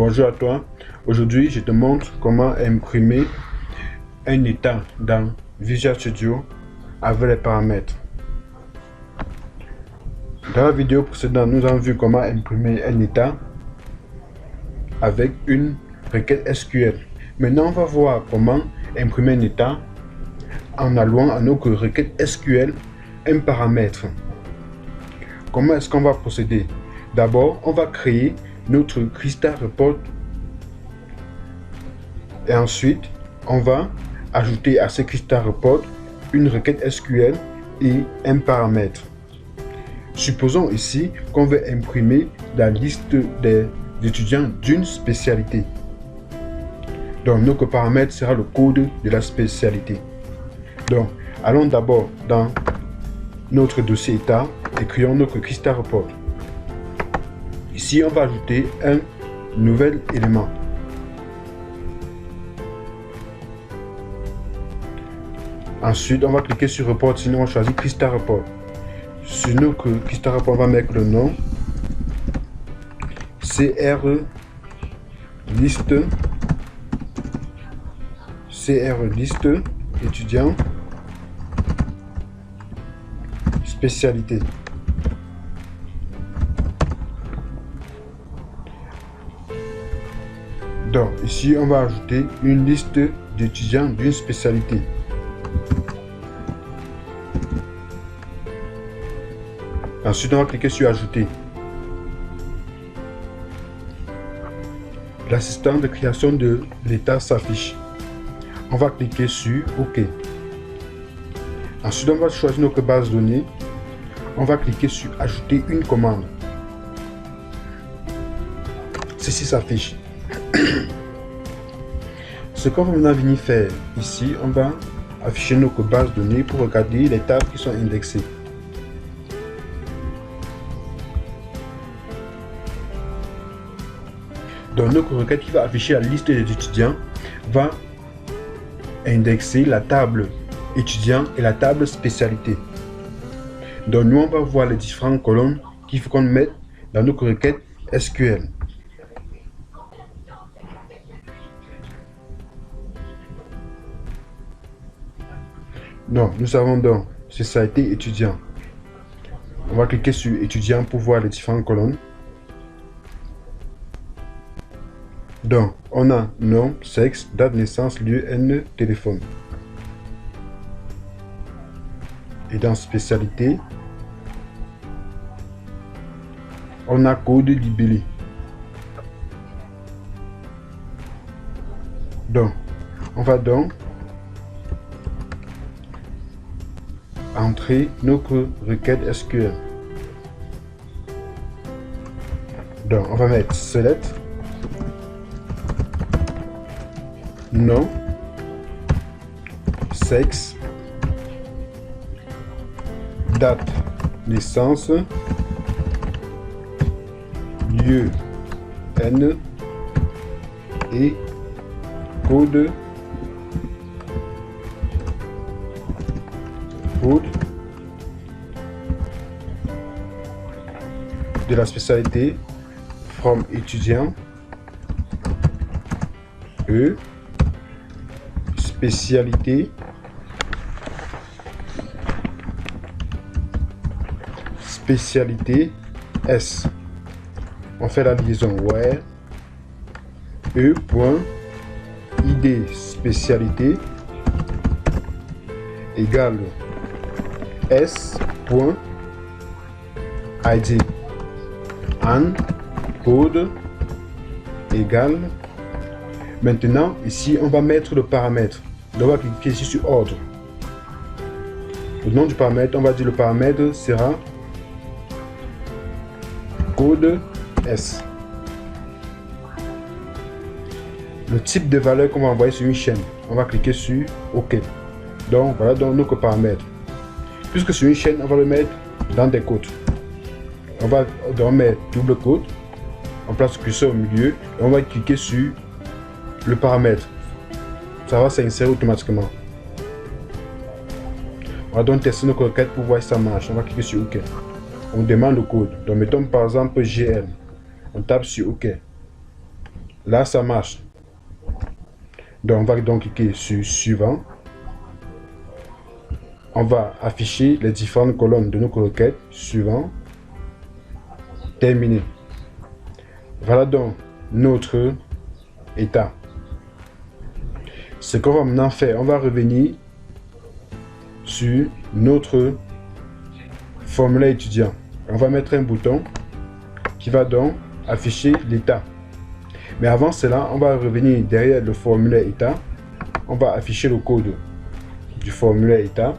Bonjour à toi. Aujourd'hui, je te montre comment imprimer un état dans Visual Studio avec les paramètres. Dans la vidéo précédente, nous avons vu comment imprimer un état avec une requête SQL. Maintenant, on va voir comment imprimer un état en allouant à notre requête SQL un paramètre. Comment est-ce qu'on va procéder? D'abord, on va créer notre Crystal Report et ensuite, on va ajouter à ce Crystal Report une requête SQL et un paramètre. Supposons ici qu'on veut imprimer la liste des étudiants d'une spécialité. Donc, notre paramètre sera le code de la spécialité. Donc, allons d'abord dans notre dossier état et créons notre Crystal Report. Ici, on va ajouter un nouvel élément. Ensuite, on va cliquer sur Report, sinon on va choisir Crystal Report. Sur notre Crystal Report, on va mettre le nom CR liste étudiant spécialité. Donc ici on va ajouter une liste d'étudiants d'une spécialité. Ensuite on va cliquer sur ajouter. L'assistant de création de l'état s'affiche. On va cliquer sur OK. Ensuite on va choisir notre base de données. On va cliquer sur ajouter une commande. Ceci s'affiche. Ce qu'on va venir faire ici, on va afficher notre base de données pour regarder les tables qui sont indexées. Donc notre requête qui va afficher la liste des étudiants va indexer la table étudiant et la table spécialité. Donc nous on va voir les différentes colonnes qu'il faut qu'on mette dans notre requête SQL. Donc nous avons donc spécialité étudiant. On va cliquer sur étudiant pour voir les différentes colonnes. Donc on a nom, sexe, date de naissance, lieu, N, téléphone. Et dans spécialité, on a code libellé. Donc on va donc entrer notre requête SQL. Donc on va mettre select nom, sexe, date naissance, lieu N et code de la spécialité from étudiant E spécialité S. On fait la liaison where E.id spécialité égale S.id and code égale. Maintenant ici on va mettre le paramètre. Donc on va cliquer ici sur ordre. Le nom du paramètre, on va dire le paramètre sera code S. Le type de valeur qu'on va envoyer sur une chaîne, on va cliquer sur OK. Donc voilà donc notre paramètre. Puisque sur une chaîne, on va le mettre dans des côtes. On va donc mettre double côte, on place le curseur au milieu et on va cliquer sur le paramètre. Ça va s'insérer automatiquement. On va donc tester notre requête pour voir si ça marche. On va cliquer sur OK. On demande le code. Donc mettons par exemple GL. On tape sur OK. Là, ça marche. Donc, on va donc cliquer sur suivant. On va afficher les différentes colonnes de nos requêtes. Suivant. Terminé. Voilà donc notre état. Ce qu'on va maintenant faire, on va revenir sur notre formulaire étudiant. On va mettre un bouton qui va donc afficher l'état. Mais avant cela, on va revenir derrière le formulaire état. On va afficher le code du formulaire état.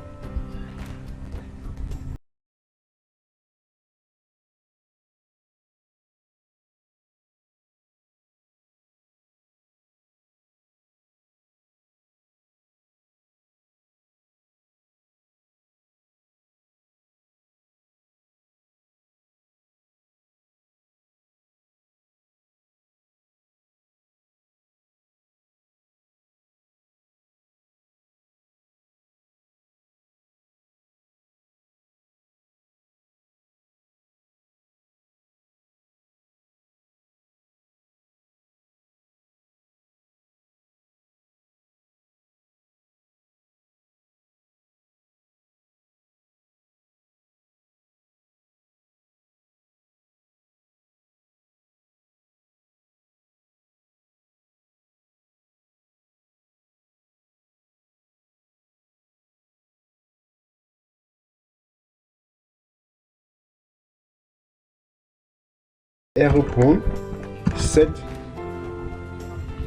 R.set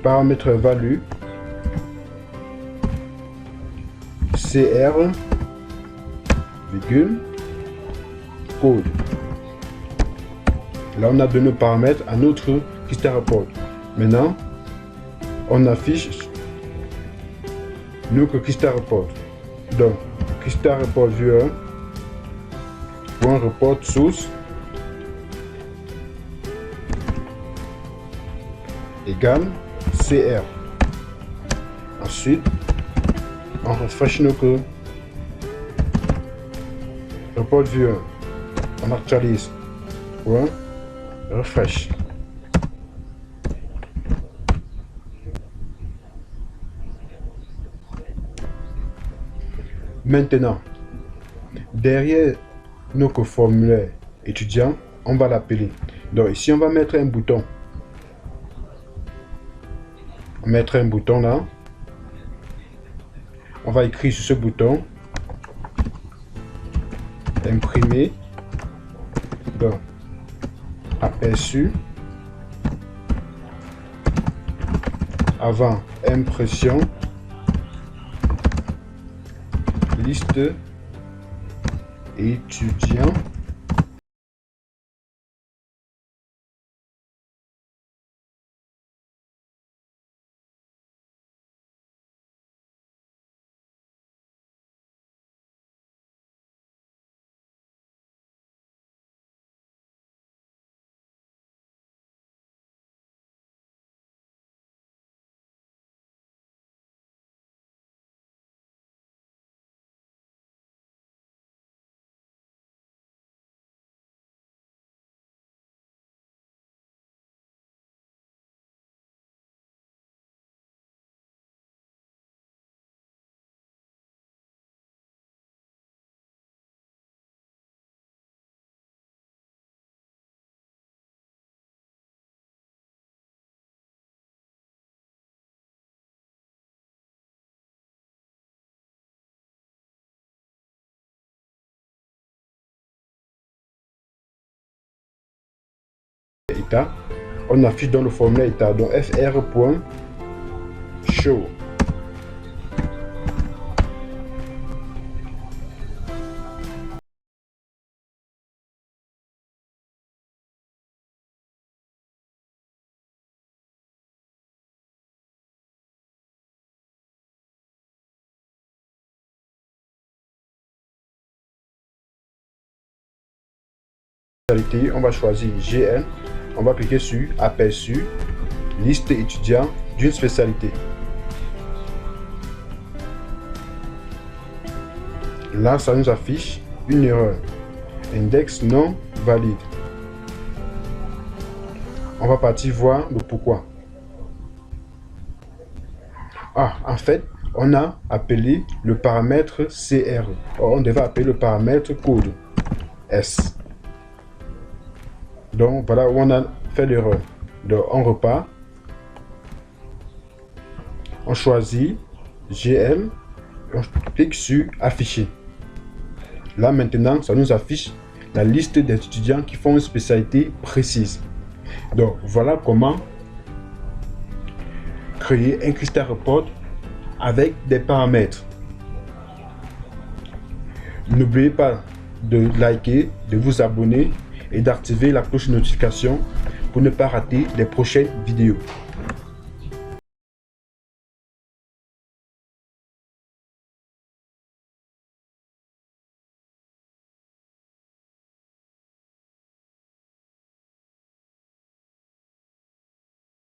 paramètre value CR virgule code. Là, on a donné nos paramètres à notre Crystal Report. Maintenant, on affiche notre Crystal Report. Donc, Crystal Report Viewer .report source égale CR. Ensuite, on refresh notre report viewer. On actualise. Refresh. Maintenant, derrière notre formulaire étudiant, on va l'appeler. Donc ici, on va mettre un bouton. Mettre un bouton là. On va écrire sur ce bouton imprimer. Donc aperçu avant impression liste étudiant. État, on affiche dans le formulaire état, donc fr.show. On va choisir GN, on va cliquer sur aperçu, liste étudiant d'une spécialité. Là, ça nous affiche une erreur, index non valide. On va partir voir le pourquoi. Ah, en fait, on a appelé le paramètre CR. Or, on devait appeler le paramètre code S. Donc, voilà où on a fait l'erreur. Donc, on repart. On choisit GM. On clique sur Afficher. Là, maintenant, ça nous affiche la liste des étudiants qui font une spécialité précise. Donc, voilà comment créer un Crystal Report avec des paramètres. N'oubliez pas de liker, de vous abonner et d'activer la cloche de notification pour ne pas rater les prochaines vidéos.